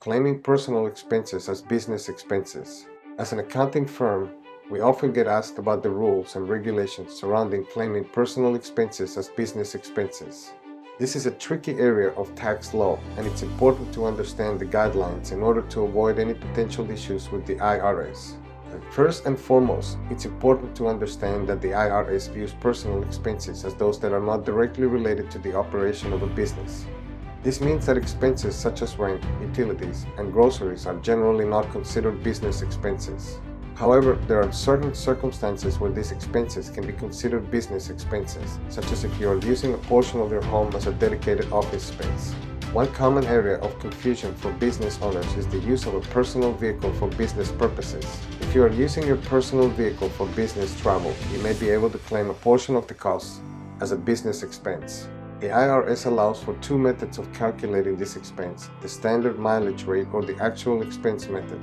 Claiming personal expenses as business expenses. As an accounting firm, we often get asked about the rules and regulations surrounding claiming personal expenses as business expenses. This is a tricky area of tax law, and it's important to understand the guidelines in order to avoid any potential issues with the IRS. First and foremost, it's important to understand that the IRS views personal expenses as those that are not directly related to the operation of a business. This means that expenses such as rent, utilities, and groceries are generally not considered business expenses. However, there are certain circumstances where these expenses can be considered business expenses, such as if you are using a portion of your home as a dedicated office space. One common area of confusion for business owners is the use of a personal vehicle for business purposes. If you are using your personal vehicle for business travel, you may be able to claim a portion of the costs as a business expense. The IRS allows for two methods of calculating this expense: the standard mileage rate or the actual expense method.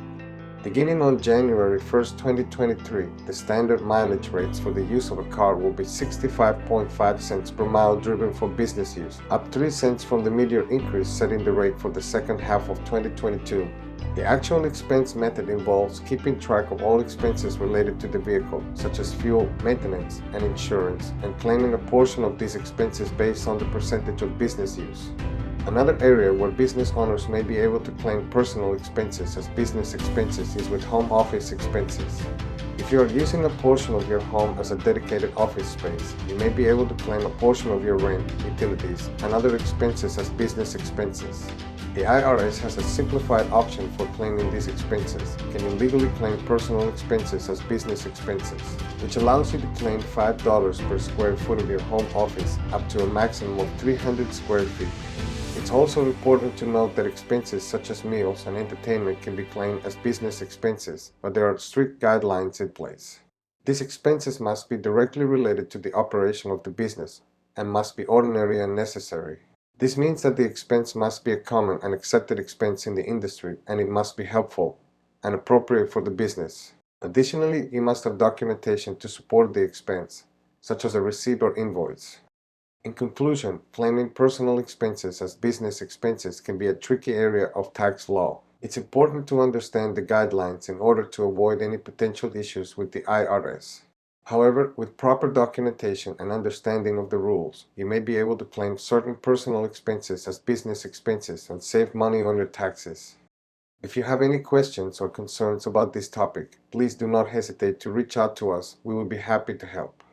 Beginning on January 1st, 2023, the standard mileage rates for the use of a car will be 65.5 cents per mile driven for business use, up 3 cents from the mid-year increase setting the rate for the second half of 2022. The actual expense method involves keeping track of all expenses related to the vehicle, such as fuel, maintenance, and insurance, and claiming a portion of these expenses based on the percentage of business use. Another area where business owners may be able to claim personal expenses as business expenses is with home office expenses. If you are using a portion of your home as a dedicated office space, you may be able to claim a portion of your rent, utilities, and other expenses as business expenses. The IRS has a simplified option for claiming these expenses. Can you legally claim personal expenses as business expenses, which allows you to claim $5 per square foot of your home office up to a maximum of 300 square feet. It's also important to note that expenses such as meals and entertainment can be claimed as business expenses, but there are strict guidelines in place. These expenses must be directly related to the operation of the business and must be ordinary and necessary. This means that the expense must be a common and accepted expense in the industry, and it must be helpful and appropriate for the business. Additionally, you must have documentation to support the expense, such as a receipt or invoice. In conclusion, claiming personal expenses as business expenses can be a tricky area of tax law. It's important to understand the guidelines in order to avoid any potential issues with the IRS. However, with proper documentation and understanding of the rules, you may be able to claim certain personal expenses as business expenses and save money on your taxes. If you have any questions or concerns about this topic, please do not hesitate to reach out to us. We will be happy to help.